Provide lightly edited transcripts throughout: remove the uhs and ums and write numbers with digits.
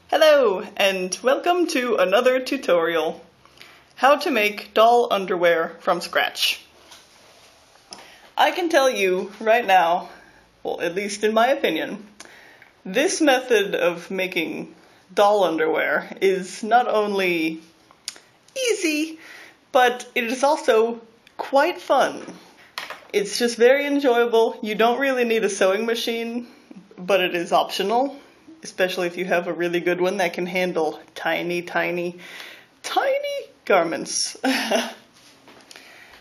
Hello, and welcome to another tutorial. How to make doll underwear from scratch. I can tell you right now, well, at least in my opinion, this method of making doll underwear is not only easy, but it is also quite fun. It's just very enjoyable. You don't really need a sewing machine, but it is optional. Especially if you have a really good one that can handle tiny, tiny, tiny garments.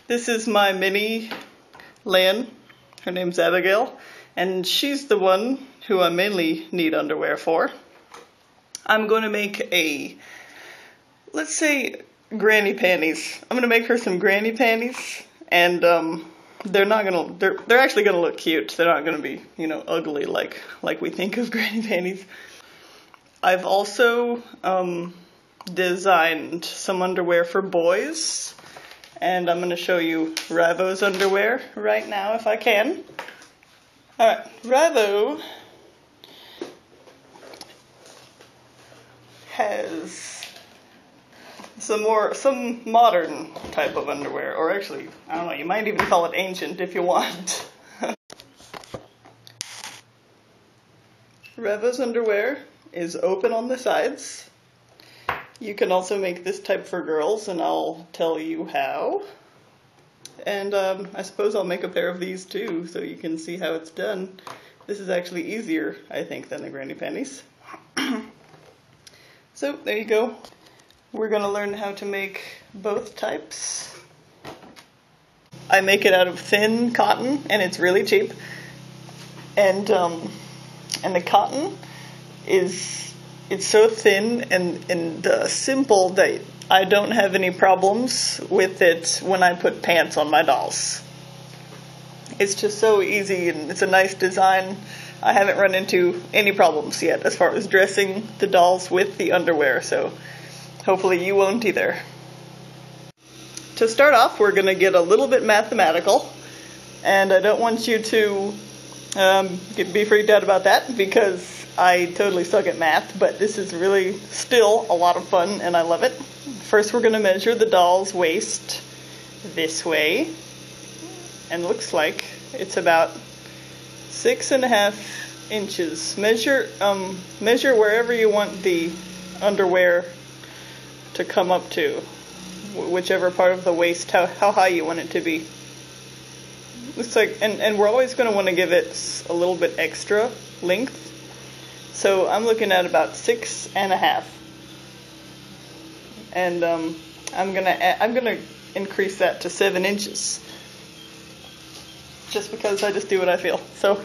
This is my mini Lan. Her name's Abigail, and she's the one who I mainly need underwear for. I'm going to make let's say, granny panties. I'm going to make her some granny panties, and they're actually gonna look cute. They're not gonna be, ugly like we think of granny panties. I've also designed some underwear for boys, and I'm gonna show you Ravo's underwear right now if I can. Alright, Ravo has some modern type of underwear, or actually, I don't know, you might even call it ancient if you want. Ravo's underwear is open on the sides. You can also make this type for girls, and I'll tell you how. And I suppose I'll make a pair of these too, so you can see how it's done. This is actually easier, I think, than the granny panties. So, there you go. We're going to learn how to make both types. I make it out of thin cotton, and it's really cheap. And the cotton it's so thin and simple that I don't have any problems with it when I put pants on my dolls. It's just so easy, and it's a nice design. I haven't run into any problems yet as far as dressing the dolls with the underwear, so hopefully you won't either. To start off, we're going to get a little bit mathematical, and I don't want you to be freaked out about that because I totally suck at math, but this is really still a lot of fun and I love it. First, we're going to measure the doll's waist this way, and it looks like it's about 6.5 inches. Measure wherever you want the underwear to come up to, whichever part of the waist, how high you want it to be. Looks like, and we're always going to want to give it a little bit extra length. So I'm looking at about 6.5, and I'm gonna increase that to 7 inches, just because I just do what I feel. So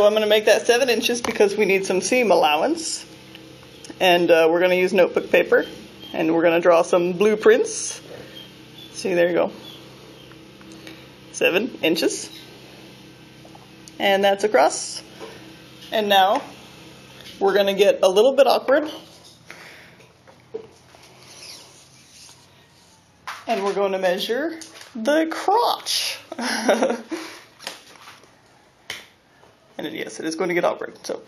I'm gonna make that 7 inches because we need some seam allowance. And we're going to use notebook paper, and we're going to draw some blueprints. See, there you go. 7 inches. And that's across. And now we're going to get a little bit awkward. And we're going to measure the crotch. And yes, it is going to get awkward, so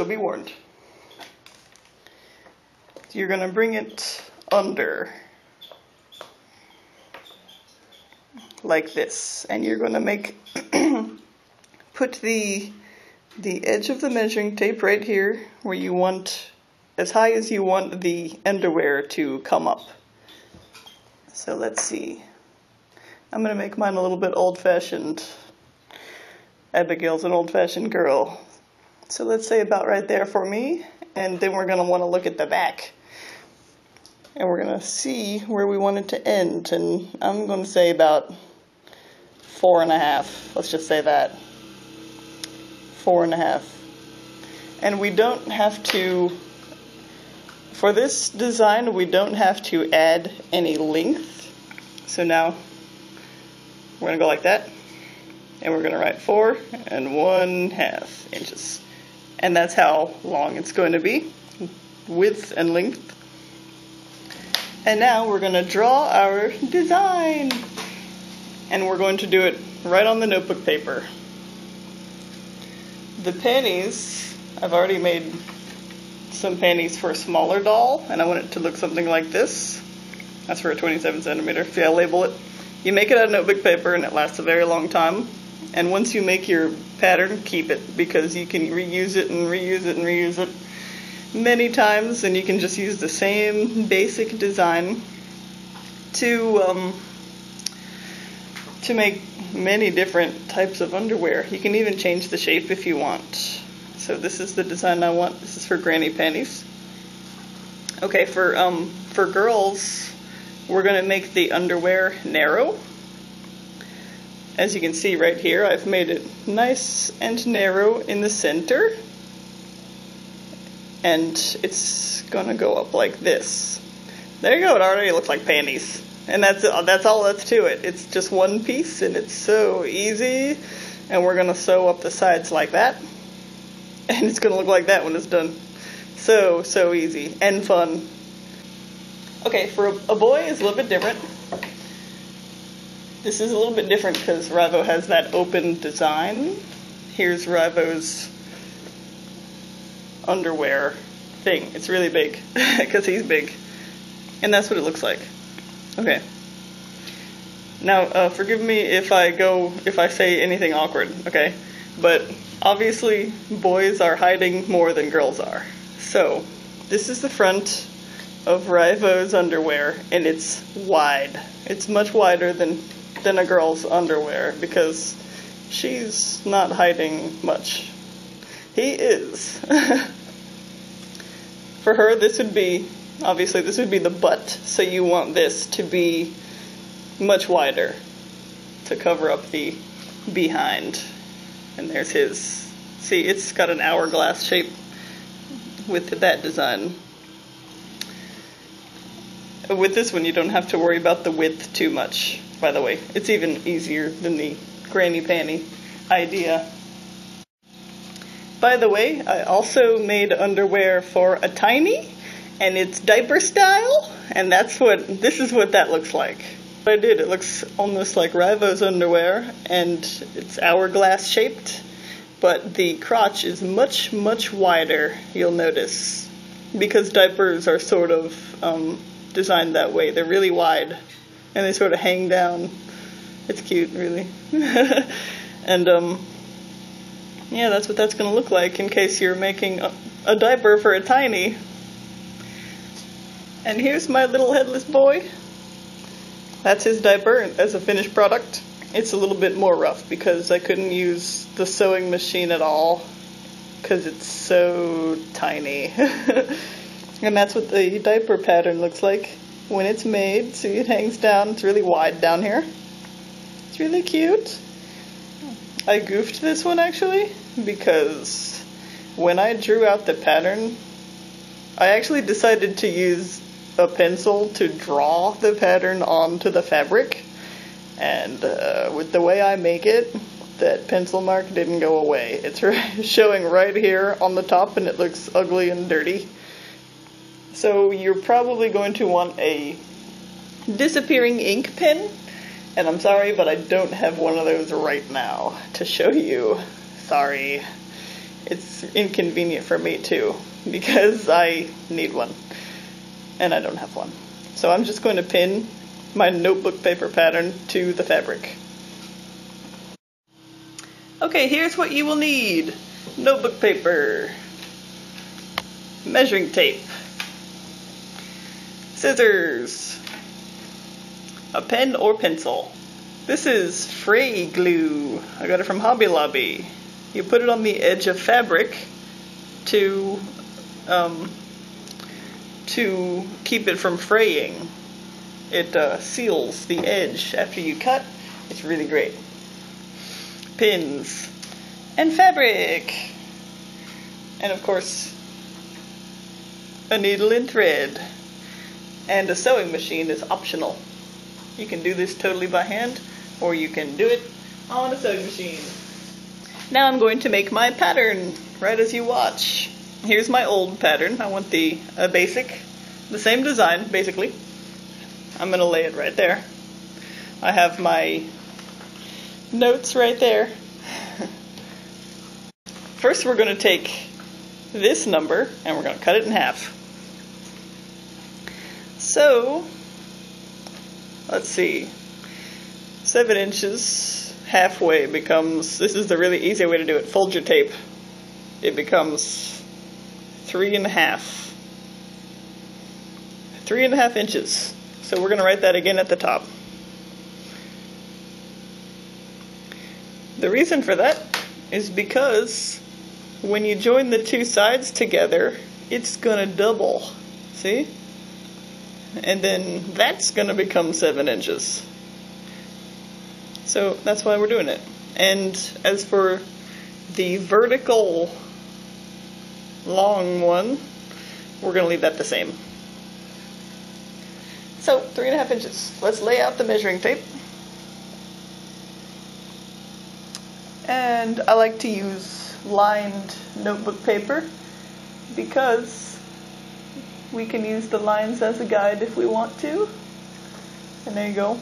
be warned. You're going to bring it under, like this, and you're going to put the edge of the measuring tape right here where you want, as high as you want the underwear to come up. So let's see. I'm going to make mine a little bit old-fashioned. Abigail's an old-fashioned girl. So let's say about right there for me, and then we're going to want to look at the back. And we're going to see where we want it to end. And I'm going to say about 4.5. Let's just say that. 4.5. And we don't have to, for this design, we don't have to add any length. So now we're going to go like that. And we're going to write 4.5 inches. And that's how long it's going to be, width and length. And now we're going to draw our design. And we're going to do it right on the notebook paper. The panties, I've already made some panties for a smaller doll, and I want it to look something like this. That's for a 27 centimeter. See, I label it. You make it out of notebook paper and it lasts a very long time. And once you make your pattern, keep it, because you can reuse it and reuse it and reuse it many times, and you can just use the same basic design to make many different types of underwear. You can even change the shape if you want. So this is the design I want. This is for granny panties. Okay, for girls, we're gonna make the underwear narrow. As you can see right here, I've made it nice and narrow in the center. And it's gonna go up like this. There you go, it already looks like panties. And that's all that's to it. It's just one piece and it's so easy. And we're gonna sew up the sides like that. And it's gonna look like that when it's done. So easy and fun. Okay, for a boy it's a little bit different. This is a little bit different because Rivo has that open design. Here's Rivo's underwear thing. It's really big because he's big. And that's what it looks like. Okay. Now, forgive me if I say anything awkward, okay? But obviously, boys are hiding more than girls are. So, this is the front of Rivo's underwear, and it's wide. It's much wider than a girl's underwear because she's not hiding much. He is. For her, this would be the butt, so you want this to be much wider to cover up the behind. And there's his. See, it's got an hourglass shape with that design. With this one, you don't have to worry about the width too much, by the way. It's even easier than the granny panty idea. By the way, I also made underwear for a tiny, and it's diaper style, and this is what that looks like. What I did, it looks almost like Rivo's underwear, and it's hourglass shaped, but the crotch is much, much wider, you'll notice, because diapers are sort of designed that way. They're really wide, and they sort of hang down. It's cute, really. And yeah, that's what that's going to look like in case you're making a diaper for a tiny. And here's my little headless boy. That's his diaper as a finished product. It's a little bit more rough because I couldn't use the sewing machine at all because it's so tiny. And that's what the diaper pattern looks like when it's made. See, it hangs down. It's really wide down here. It's really cute. I goofed this one actually because when I drew out the pattern, I actually decided to use a pencil to draw the pattern onto the fabric, and with the way I make it, that pencil mark didn't go away. It's showing right here on the top and it looks ugly and dirty. So you're probably going to want a disappearing ink pen. And I'm sorry, but I don't have one of those right now to show you. Sorry. It's inconvenient for me too, because I need one. And I don't have one. So I'm just going to pin my notebook paper pattern to the fabric. Okay, here's what you will need. Notebook paper. Measuring tape. Scissors. A pen or pencil. This is Fray Glue. I got it from Hobby Lobby. You put it on the edge of fabric to keep it from fraying. It seals the edge after you cut. It's really great. Pins and fabric. And of course, a needle and thread. And a sewing machine is optional. You can do this totally by hand, or you can do it on a sewing machine. Now I'm going to make my pattern, right as you watch. Here's my old pattern. I want the basic, the same design, basically. I'm going to lay it right there. I have my notes right there. First we're going to take this number and we're going to cut it in half. So, let's see, 7 inches halfway becomes, this is the really easy way to do it, fold your tape. It becomes 3.5. 3.5 inches. So we're going to write that again at the top. The reason for that is because when you join the two sides together, it's going to double. See? And then that's going to become 7 inches. So that's why we're doing it. And as for the vertical long one, we're going to leave that the same. So 3.5 inches. Let's lay out the measuring tape. And I like to use lined notebook paper because we can use the lines as a guide if we want to. And there you go.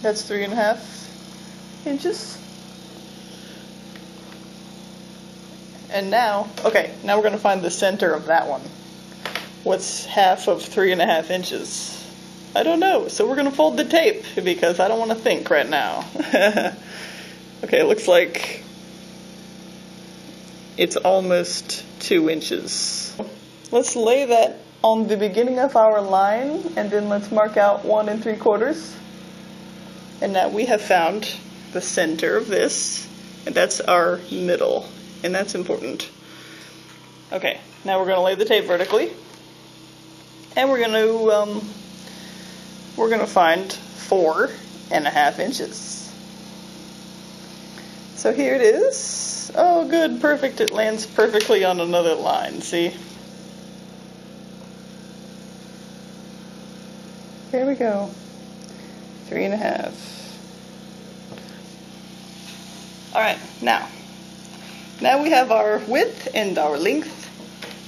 That's 3.5 inches. And now, okay, now we're going to find the center of that one. What's half of 3.5 inches? I don't know. So we're going to fold the tape because I don't want to think right now. Okay, it looks like it's almost 2 inches. Let's lay that on the beginning of our line, and then let's mark out 1 3/4. And now we have found the center of this, and that's our middle, and that's important. Okay, now we're going to lay the tape vertically, and we're going to find 4.5 inches. So here it is. Oh, good, perfect. It lands perfectly on another line, see? There we go. 3.5. Alright, now we have our width and our length.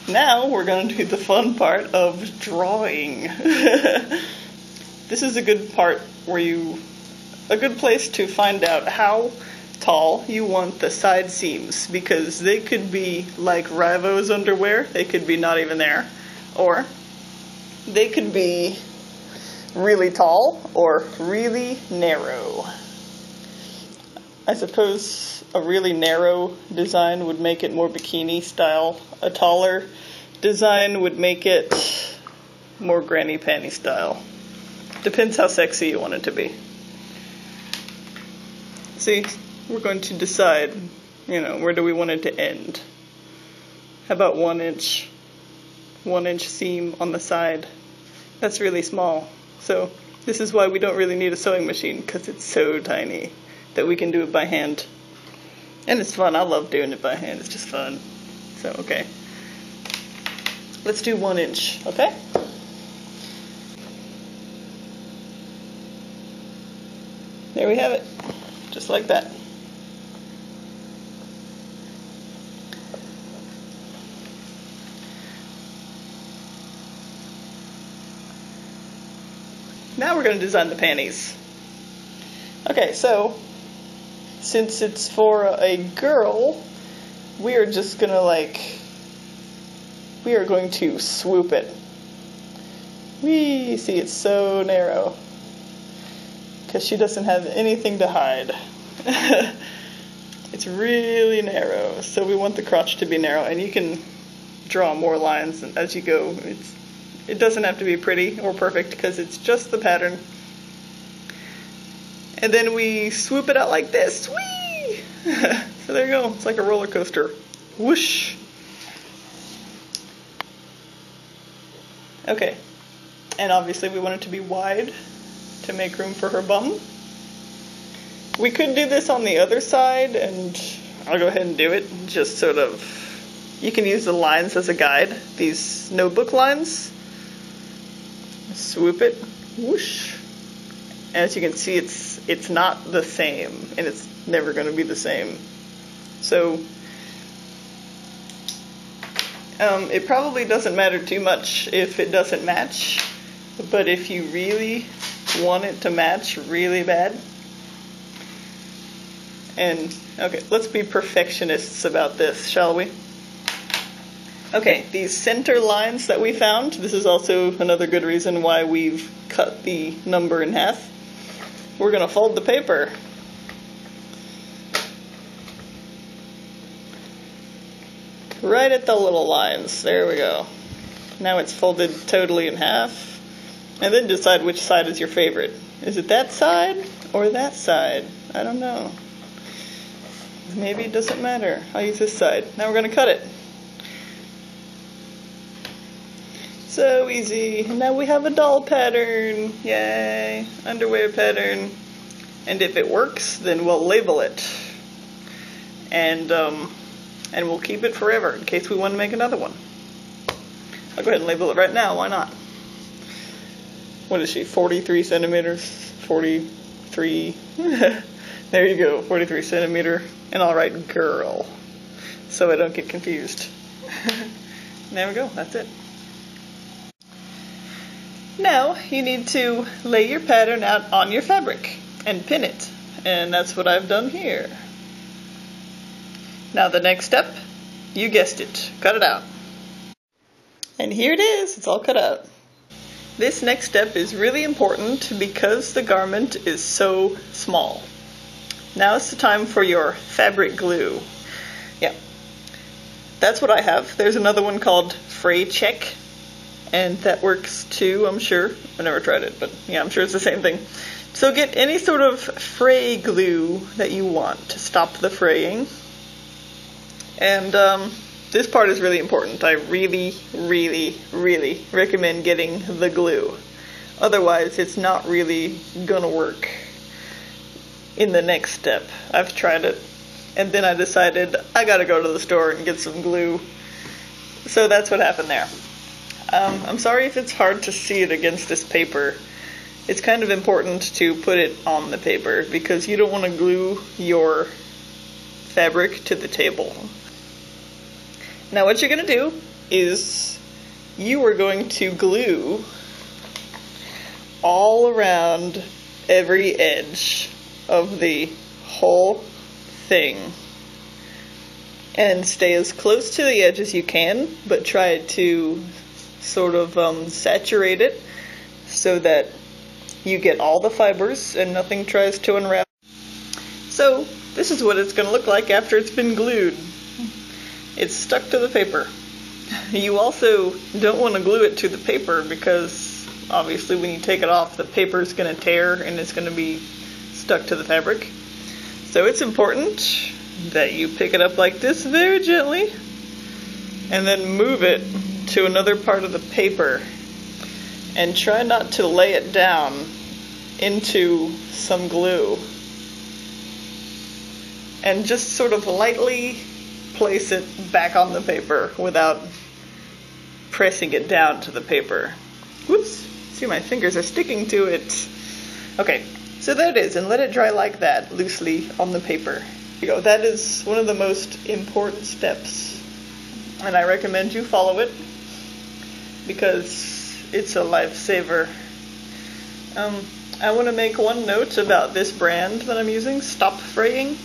Now we're going to do the fun part of drawing. This is a good part where a good place to find out how tall you want the side seams, because they could be like Rivo's underwear, they could be not even there, or they could be really tall or really narrow. I suppose a really narrow design would make it more bikini style. A taller design would make it more granny panty style. Depends how sexy you want it to be. See, we're going to decide, where do we want it to end? How about 1 inch? 1 inch seam on the side. That's really small. So this is why we don't really need a sewing machine, because it's so tiny that we can do it by hand. And it's fun. I love doing it by hand. It's just fun. So, okay. Let's do 1 inch, okay? There we have it. Just like that. Now we're going to design the panties. Okay, so since it's for a girl, we are just going to we are going to swoop it. Whee! See, it's so narrow because she doesn't have anything to hide. It's really narrow, so we want the crotch to be narrow, and you can draw more lines as you go. It doesn't have to be pretty or perfect because it's just the pattern. And then we swoop it out like this. Whee! So there you go. It's like a roller coaster. Whoosh! Okay. And obviously we want it to be wide to make room for her bum. We could do this on the other side, and I'll go ahead and do it. Just sort of, you can use the lines as a guide. These notebook lines. Swoop it, whoosh. As you can see, it's not the same, and it's never going to be the same. So it probably doesn't matter too much if it doesn't match, but if you really want it to match really bad, and okay, let's be perfectionists about this, shall we? Okay, these center lines that we found, this is also another good reason why we've cut the number in half. We're going to fold the paper. Right at the little lines. There we go. Now it's folded totally in half. And then decide which side is your favorite. Is it that side or that side? I don't know. Maybe it doesn't matter. I'll use this side. Now we're going to cut it. So easy. Now we have a doll pattern. Yay. Underwear pattern. And if it works, then we'll label it. And we'll keep it forever in case we want to make another one. I'll go ahead and label it right now. Why not? What is she? 43 centimeters? 43. There you go. 43 centimeter. And I'll write girl so I don't get confused. There we go. That's it. Now you need to lay your pattern out on your fabric and pin it. And that's what I've done here. Now the next step, you guessed it, cut it out. And here it is, it's all cut out. This next step is really important because the garment is so small. Now it's the time for your fabric glue. Yeah, that's what I have. There's another one called Fray Check, and that works too, I'm sure. I've never tried it, but yeah, I'm sure it's the same thing. So get any sort of fray glue that you want to stop the fraying. And this part is really important. I really, really, really recommend getting the glue. Otherwise, it's not really gonna work in the next step. I've tried it, and then I decided I gotta go to the store and get some glue. So that's what happened there. I'm sorry if it's hard to see it against this paper. It's kind of important to put it on the paper because you don't want to glue your fabric to the table. Now what you're going to do is you are going to glue all around every edge of the whole thing and stay as close to the edge as you can, but try to sort of saturate it so that you get all the fibers and nothing tries to unravel. So this is what it's going to look like after it's been glued. It's stuck to the paper. You also don't want to glue it to the paper because obviously when you take it off, the paper is going to tear and it's going to be stuck to the fabric. So it's important that you pick it up like this very gently and then move it to another part of the paper and try not to lay it down into some glue. And just sort of lightly place it back on the paper without pressing it down to the paper. Whoops, see my fingers are sticking to it. Okay, so there it is, and let it dry like that, loosely on the paper. There you go, that is one of the most important steps, and I recommend you follow it because it's a lifesaver. I want to make one note about this brand that I'm using, Stop Fraying.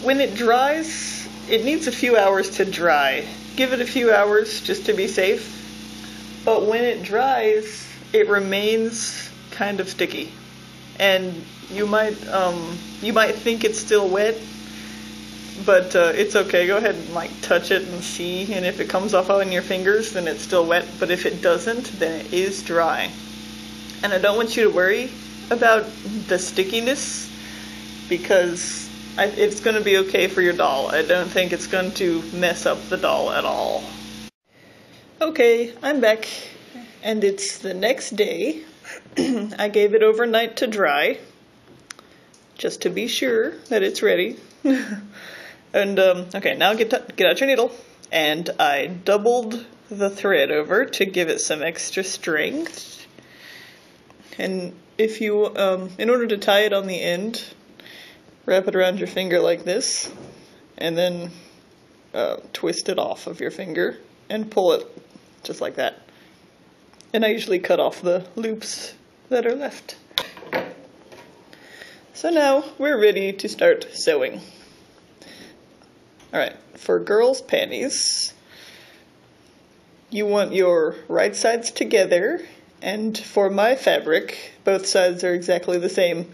When it dries, it needs a few hours to dry. Give it a few hours just to be safe. But when it dries, it remains kind of sticky. And you might think it's still wet, but it's okay. Go ahead and touch it and see. And if it comes off on your fingers, then it's still wet. But if it doesn't, then it is dry. And I don't want you to worry about the stickiness because it's going to be okay for your doll. I don't think it's going to mess up the doll at all. Okay, I'm back, and it's the next day. I gave it overnight to dry, just to be sure that it's ready. And, okay, now get out your needle, and I doubled the thread over to give it some extra strength. And if you, in order to tie it on the end, wrap it around your finger like this, and then twist it off of your finger and pull it just like that. And I usually cut off the loops that are left. So now we're ready to start sewing. Alright, for girls' panties, you want your right sides together, and for my fabric, both sides are exactly the same,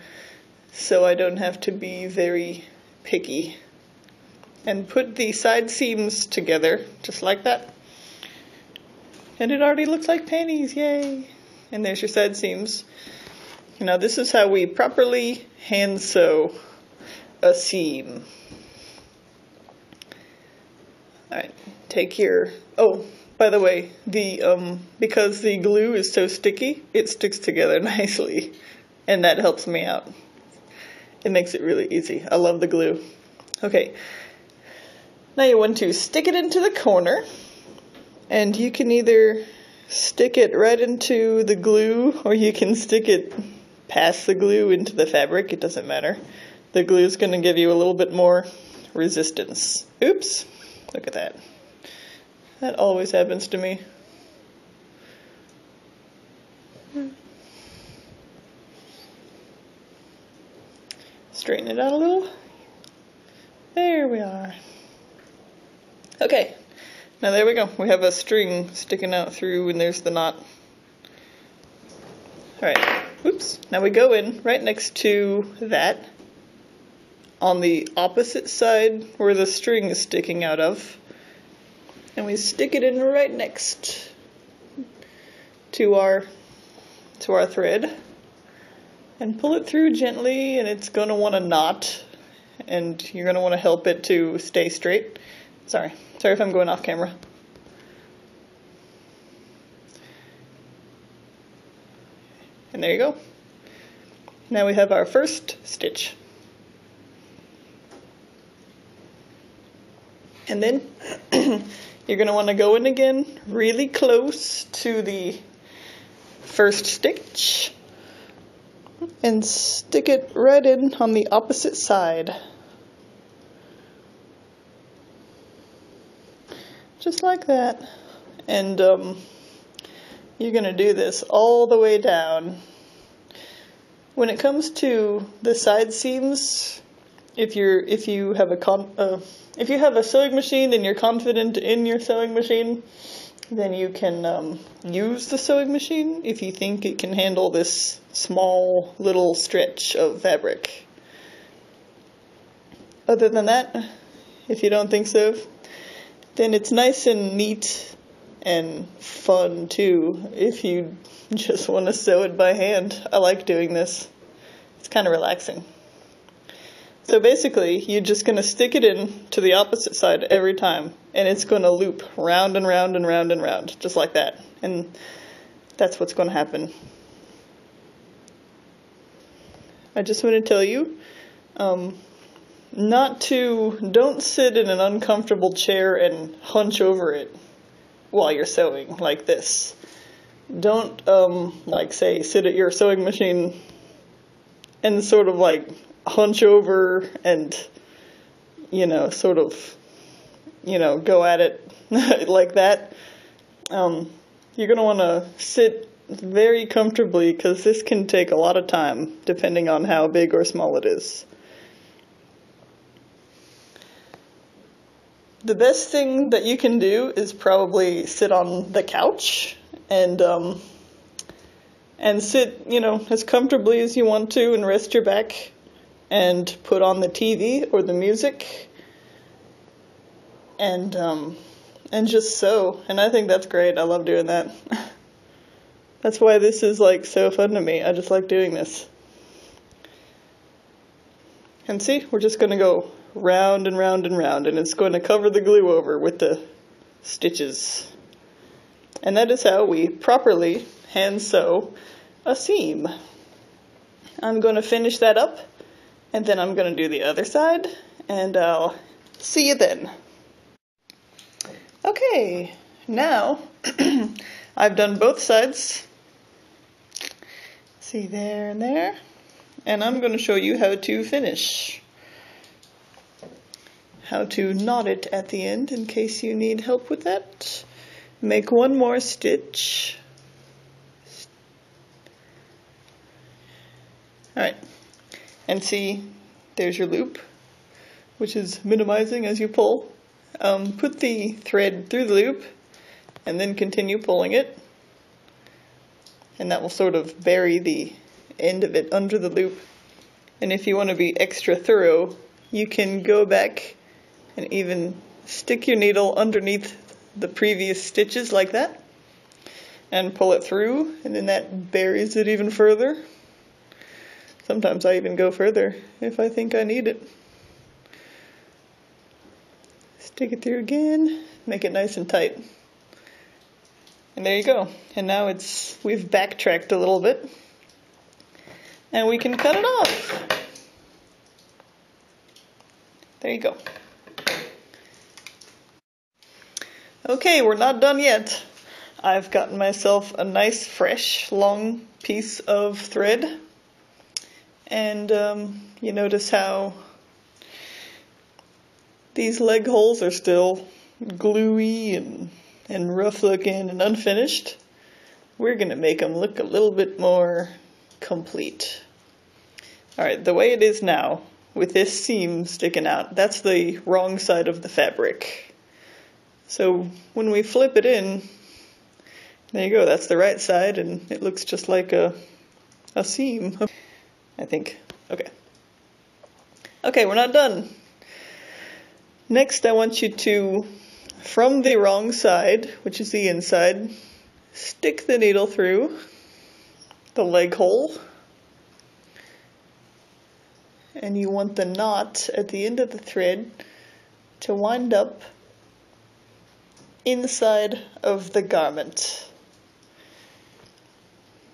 so I don't have to be very picky. And put the side seams together, just like that. And it already looks like panties, yay! And there's your side seams. Now this is how we properly hand sew a seam. Alright, take your, oh, by the way, because the glue is so sticky, it sticks together nicely. And that helps me out. It makes it really easy. I love the glue. Okay, now you want to stick it into the corner. And you can either stick it right into the glue, or you can stick it past the glue into the fabric. It doesn't matter. The glue is going to give you a little bit more resistance. Oops, look at that. That always happens to me. Straighten it out a little. There we are. Okay. Now there we go, we have a string sticking out through and there's the knot. Alright, oops. Now we go in right next to that, on the opposite side where the string is sticking out of. And we stick it in right next to our thread. And pull it through gently, and it's going to want to knot. And you're going to want to help it to stay straight. Sorry if I'm going off camera. And there you go. Now we have our first stitch. And then you're going to want to go in again really close to the first stitch and stick it right in on the opposite side. Just like that. And you're going to do this all the way down. When it comes to the side seams, if you have a sewing machine and you're confident in your sewing machine, then you can use the sewing machine if you think it can handle this small little stretch of fabric. Other than that, if you don't think so, then it's nice and neat and fun too if you just want to sew it by hand. I like doing this. It's kind of relaxing. So basically, you're just going to stick it in to the opposite side every time, and it's going to loop round and round and round and round, just like that. And that's what's going to happen. I just want to tell you, don't sit in an uncomfortable chair and hunch over it while you're sewing like this. Don't, sit at your sewing machine and sort of hunch over and, go at it like that. You're going to want to sit very comfortably because this can take a lot of time depending on how big or small it is. The best thing that you can do is probably sit on the couch and sit, as comfortably as you want to and rest your back and put on the TV or the music and just sew. And I think that's great. I love doing that. That's why this is so fun to me. I just like doing this. And see, we're just going to go round and round and round, and it's going to cover the glue over with the stitches. And that is how we properly hand sew a seam. I'm going to finish that up, and then I'm going to do the other side, and I'll see you then. Okay, now I've done both sides. See there and there. And I'm going to show you how to finish. How to knot it at the end in case you need help with that. Make one more stitch. Alright, and see, there's your loop, which is minimizing as you pull. put the thread through the loop and then continue pulling it. And that will sort of bury the end of it under the loop. And if you want to be extra thorough, you can go back and even stick your needle underneath the previous stitches like that and pull it through, and then that buries it even further. Sometimes I even go further if I think I need it. Stick it through again, make it nice and tight. And there you go. And now we've backtracked a little bit. And we can cut it off. There you go. Okay, we're not done yet. I've gotten myself a nice, fresh, long piece of thread. And you notice how these leg holes are still gluey and rough looking and unfinished. We're going to make them look a little bit more complete. Alright, the way it is now, with this seam sticking out, that's the wrong side of the fabric. So when we flip it in, there you go, that's the right side, and it looks just like a seam, I think. Okay, we're not done. Next I want you to, from the wrong side, which is the inside, stick the needle through the leg hole, and you want the knot at the end of the thread to wind up inside of the garment.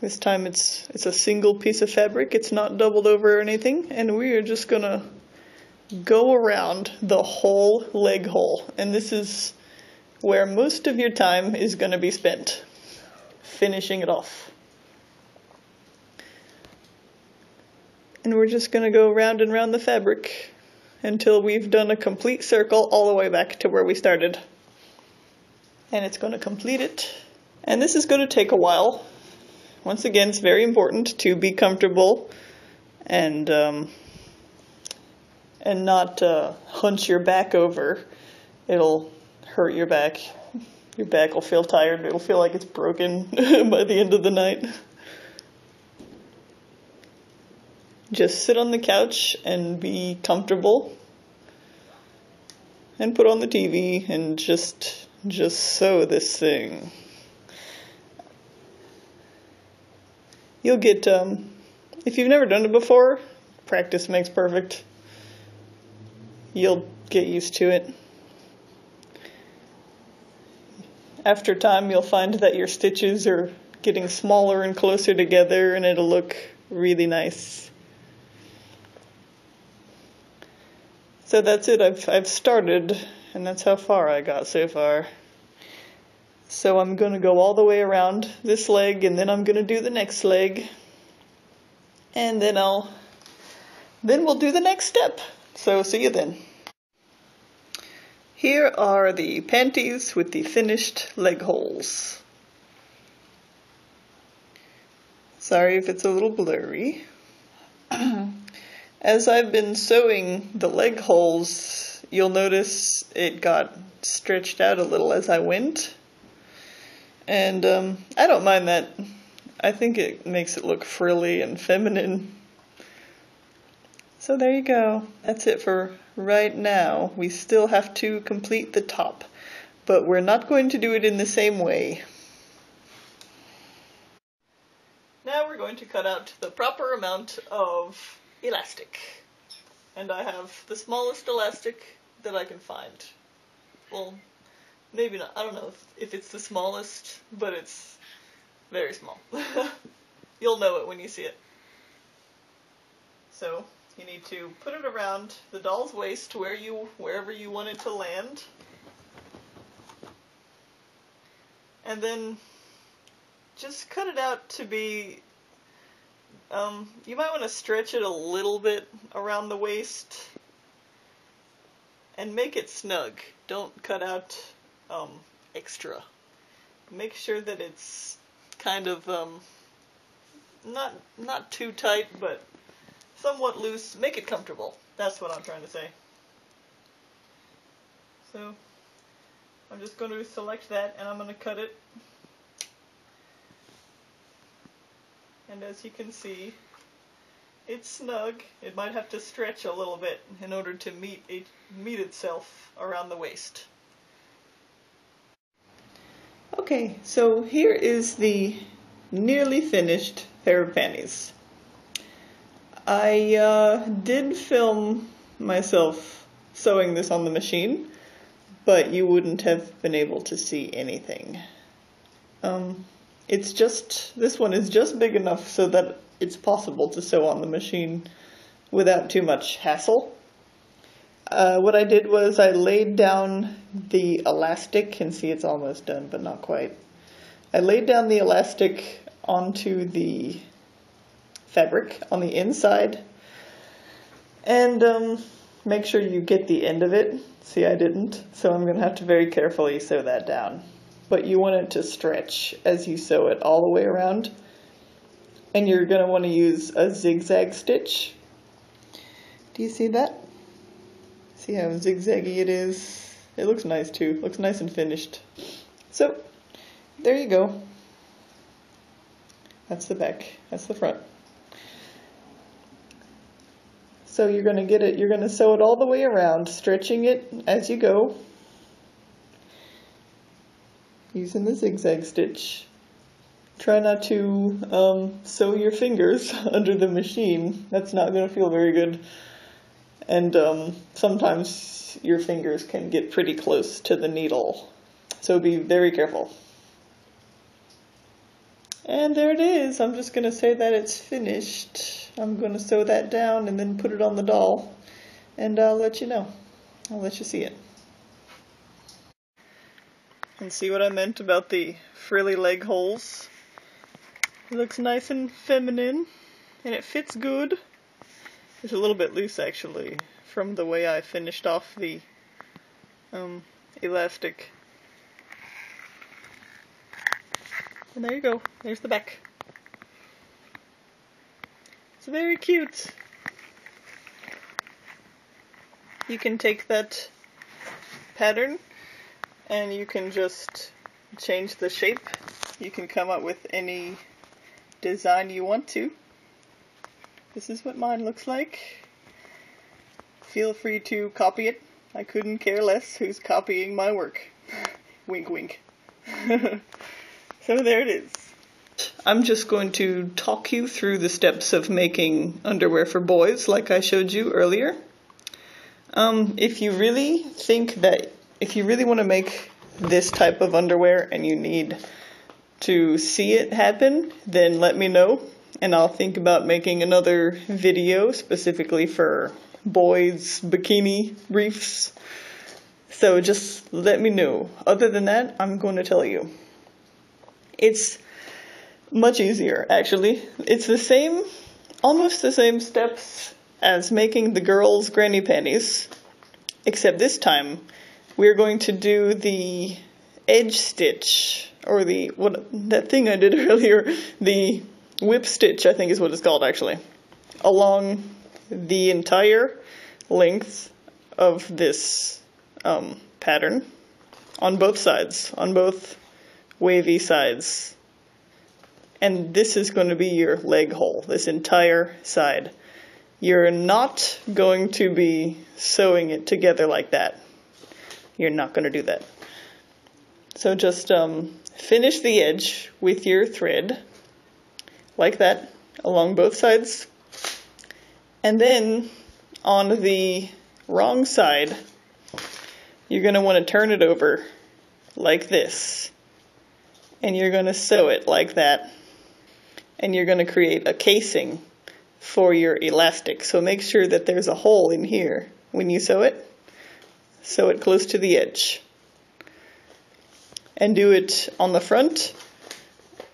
This time it's a single piece of fabric, it's not doubled over or anything, and we are just gonna go around the whole leg hole, and this is where most of your time is going to be spent, finishing it off. And we're just going to go round and round the fabric until we've done a complete circle all the way back to where we started. And it's going to complete it. And this is going to take a while. Once again, it's very important to be comfortable and not hunch your back over. It'll hurt your back. Your back will feel tired. It'll feel like it's broken by the end of the night. Just sit on the couch and be comfortable. And put on the TV and just sew this thing. You'll get, if you've never done it before, practice makes perfect. You'll get used to it. After time, you'll find that your stitches are getting smaller and closer together, and it'll look really nice. So that's it. I've started, and that's how far I got so far. So I'm going to go all the way around this leg, and then I'm going to do the next leg, and then we'll do the next step. So see you then. Here are the panties with the finished leg holes. Sorry if it's a little blurry. As I've been sewing the leg holes, you'll notice it got stretched out a little as I went. And I don't mind that. I think it makes it look frilly and feminine. So there you go. That's it for right now. We still have to complete the top, but we're not going to do it in the same way. Now we're going to cut out the proper amount of elastic. And I have the smallest elastic that I can find. Well, maybe not. I don't know if it's the smallest, but it's very small. You'll know it when you see it. So you need to put it around the doll's waist wherever you want it to land. And then just cut it out to be, you might want to stretch it a little bit around the waist and make it snug. Don't cut out extra. Make sure that it's kind of not too tight, but somewhat loose. Make it comfortable. That's what I'm trying to say. So I'm just going to select that and I'm going to cut it. And as you can see, it's snug. It might have to stretch a little bit in order to meet itself around the waist. Okay, so here is the nearly finished pair of panties. I did film myself sewing this on the machine, but you wouldn't have been able to see anything. This one is just big enough so that it's possible to sew on the machine without too much hassle. What I did was I laid down the elastic, and see it's almost done, but not quite. I laid down the elastic onto the fabric on the inside, and make sure you get the end of it. See, I didn't, so I'm going to have to very carefully sew that down. But you want it to stretch as you sew it all the way around, and you're going to want to use a zigzag stitch. Do you see that? See how zigzaggy it is? It looks nice too. It looks nice and finished. So, there you go. That's the back. That's the front. So you're going to get it, you're going to sew it all the way around, stretching it as you go, using the zigzag stitch. Try not to sew your fingers under the machine. That's not going to feel very good. And sometimes your fingers can get pretty close to the needle. So be very careful. And there it is. I'm just going to say that it's finished. I'm going to sew that down and then put it on the doll. And I'll let you know. I'll let you see it. And see what I meant about the frilly leg holes? It looks nice and feminine. And it fits good. It's a little bit loose actually from the way I finished off the elastic. And there you go. There's the back. It's very cute. You can take that pattern and you can just change the shape. You can come up with any design you want to. This is what mine looks like. Feel free to copy it. I couldn't care less who's copying my work. Wink wink. So there it is. I'm just going to talk you through the steps of making underwear for boys like I showed you earlier. If you really want to make this type of underwear and you need to see it happen, then let me know. And I'll think about making another video specifically for boys' bikini briefs. So just let me know. Other than that, I'm going to tell you. It's much easier, actually. It's the same, almost the same steps as making the girls' granny panties. Except this time, we're going to do the edge stitch, or that thing I did earlier, the whip stitch, I think is what it's called actually, along the entire length of this pattern on both sides, on both wavy sides. And this is going to be your leg hole, this entire side. You're not going to be sewing it together like that. You're not going to do that. So just finish the edge with your thread like that along both sides, and then on the wrong side you're going to want to turn it over like this, and you're going to sew it like that, and you're going to create a casing for your elastic. So make sure that there's a hole in here when you sew it close to the edge, and do it on the front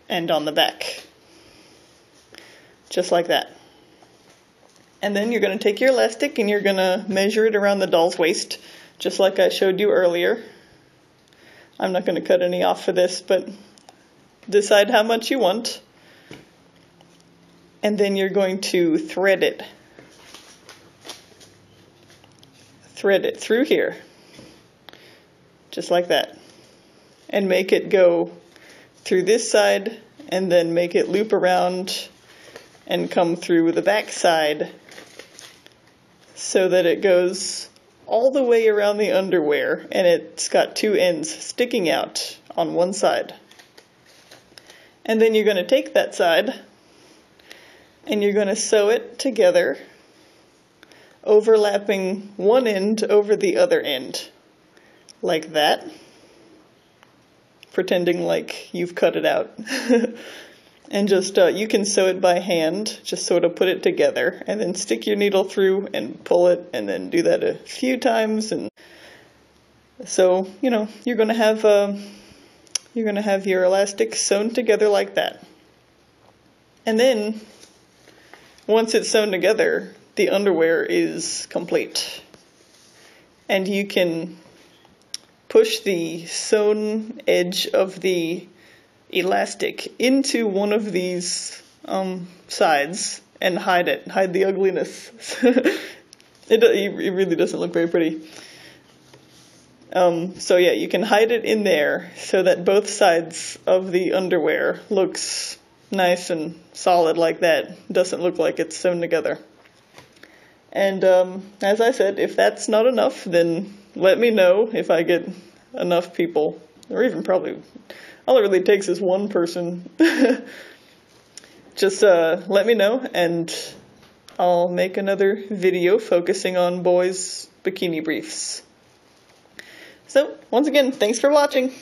and on the back. Just like that. And then you're going to take your elastic and you're going to measure it around the doll's waist, just like I showed you earlier. I'm not going to cut any off for this, but decide how much you want. And then you're going to thread it. Thread it through here. Just like that. and make it go through this side and then make it loop around and come through the back side so that it goes all the way around the underwear and it's got two ends sticking out on one side. And then you're going to take that side and you're going to sew it together, overlapping one end over the other end, like that, pretending like you've cut it out. And just, you can sew it by hand, just sort of put it together, and then stick your needle through and pull it, and then do that a few times, and so, you know, you're gonna have your elastic sewn together like that. And then, once it's sewn together, the underwear is complete. And you can push the sewn edge of the elastic into one of these sides and hide it. Hide the ugliness. It really doesn't look very pretty. So yeah, you can hide it in there so that both sides of the underwear looks nice and solid like that. Doesn't look like it's sewn together. And as I said, if that's not enough, then let me know if I get enough people, or even probably all it really takes is one person. Just let me know and I'll make another video focusing on boys' bikini briefs. So, once again, thanks for watching.